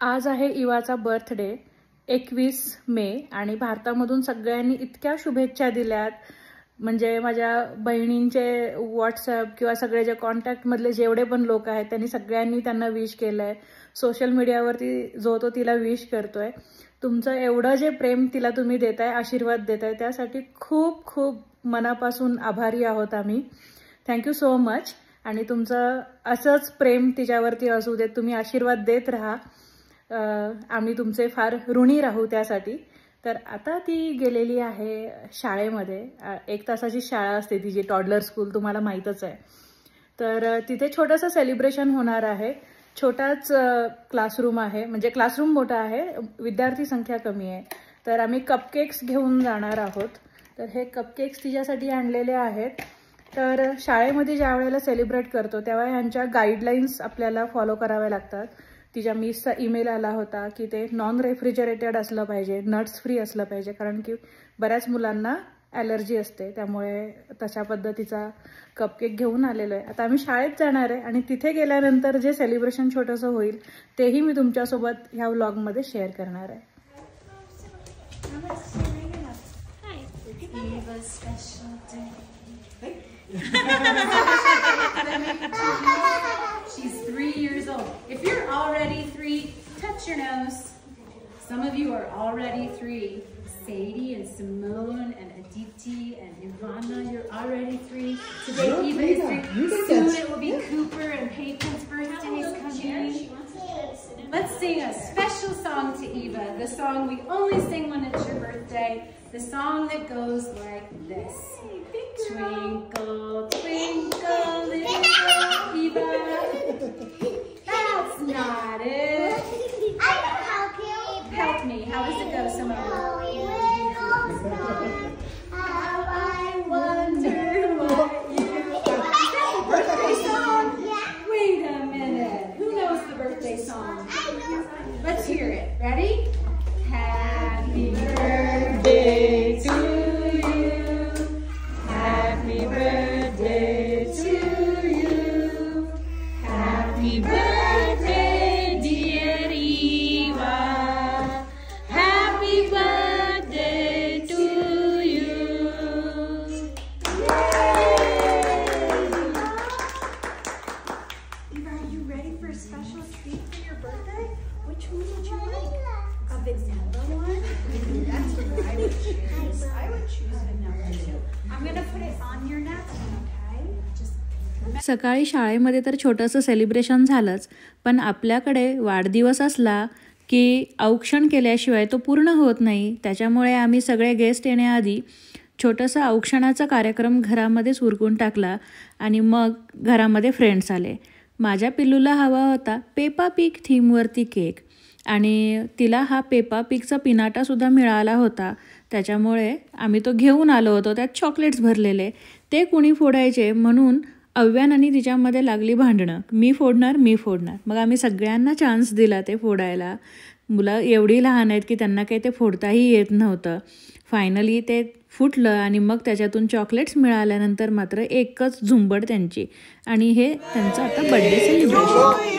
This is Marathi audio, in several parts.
आज आहे इवाचा बर्थडे 21 मे आणि भारतामधून सगळ्यांनी इतक्या शुभेच्छा दिल्यात. म्हणजे माझ्या बहिणींचे व्हॉट्सअप किंवा सगळे जे कॉन्टॅक्टमधले जेवढे पण लोक आहेत त्यांनी सगळ्यांनी त्यांना विश केलंय. सोशल मीडियावरती जो तो तिला विश करतोय. तुमचं एवढं जे प्रेम तिला तुम्ही देताय, आशीर्वाद देताय, त्यासाठी खूप खूप मनापासून आभारी आहोत आम्ही. Thank you so much. आणि तुमचं असंच प्रेम तिच्यावरती असू देत, तुम्ही आशीर्वाद देत राहा. आम्ही तुमचे फार ऋणी राहू त्यासाठी. तर आता ती गेलेली आहे शाळेमध्ये. 1 तासाची शाळा असते तिची, टॉडलर स्कूल, तुम्हाला माहीतच आहे. तर तिथे छोटंसं सेलिब्रेशन होणार आहे. छोटाच क्लासरूम आहे, म्हणजे क्लासरूम मोठा आहे, विद्यार्थी संख्या कमी आहे. तर आम्ही कपकेक्स घेऊन जाणार आहोत. तर हे कपकेक्स तिच्यासाठी आणलेले आहेत. तर शाळेमध्ये ज्या वेळेला सेलिब्रेट करतो तेव्हा ह्यांच्या गाईडलाईन्स आपल्याला फॉलो कराव्या लागतात. तिच्या मिसचा ईमेल आला होता की ते नॉन रेफ्रिजरेटेड असलं पाहिजे, नट्स फ्री असलं पाहिजे, कारण की बऱ्याच मुलांना ॲलर्जी असते. त्यामुळे तशा पद्धतीचा कपकेक घेऊन आलेलो आहे. आता आम्ही शाळेत जाणार आहे आणि तिथे गेल्यानंतर जे सेलिब्रेशन छोटंसं होईल तेही मी तुमच्यासोबत ह्या व्लॉगमध्ये शेअर करणार आहे. She's 3 years old. If you're already 3, touch your nose. Some of you are already 3. Sadie and Simone and Aditi and Ivana, you're already 3. Today Eva is 3. Soon it will be Cooper and Peyton's birthdays coming. Let's sing a special song to Eva. The song we only sing when it's your birthday. The song that goes like this. Twinkle, twinkle, little star, Eva. That's not it. I can help you. Help me. How does it go, Simone? How I wonder what you birthday song? Wait a minute. Who knows the birthday song? Let's hear it. Ready? Happy birthday to you. Happy birthday to you. Happy birthday, dear Eva. Happy birthday to you. Eva, are you ready for a special treat for your birthday? Which one would you like? A vanilla one? That's what I would choose. I would choose vanilla too. I'm gonna put it on your napkin, okay? Just सकाळी शाळेमध्ये तर छोटंसं सेलिब्रेशन झालंच, पण आपल्याकडे वाढदिवस असला की औक्षण केल्याशिवाय तो पूर्ण होत नाही. त्याच्यामुळे आम्ही सगळे गेस्ट येण्याआधी छोटंसं औक्षणाचा कार्यक्रम घरामध्येच उरकून टाकला आणि मग घरामध्ये फ्रेंड्स आले. माझ्या पिल्लूला हवा होता पेपा पिग थीमवरती केक आणि तिला हा पेपा पिगचा पिनाटासुद्धा मिळाला होता. त्याच्यामुळे आम्ही तो घेऊन आलो होतो. त्यात चॉकलेट्स भरलेले, ते कुणी फोडायचे म्हणून अव्यान आणि तिच्यामध्ये लागली भांडणं. मी फोडणार. मग आम्ही सगळ्यांना चान्स दिला ते फोडायला. मुलं एवढी लहान आहेत की त्यांना काही ते फोडताही येत नव्हतं. फायनली ते फुटलं आणि मग त्याच्यातून चॉकलेट्स मिळाल्यानंतर मात्र एकच झुंबड त्यांची. आणि हे त्यांचं आता birthday celebration.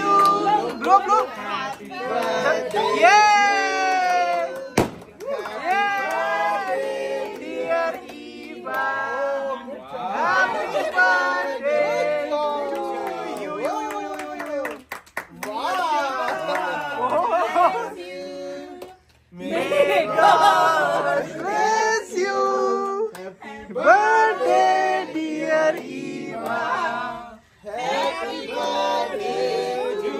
God bless you. Happy birthday, dear Eva. Happy birthday to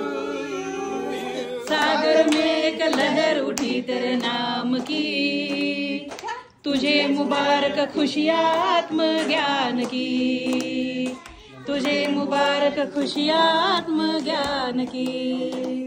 you. सागर में एक लहर उठी तेरे नाम की, तुझे मुबारक खुशियाँ आत्मज्ञान की, तुझे मुबारक खुशियाँ आत्मज्ञान की.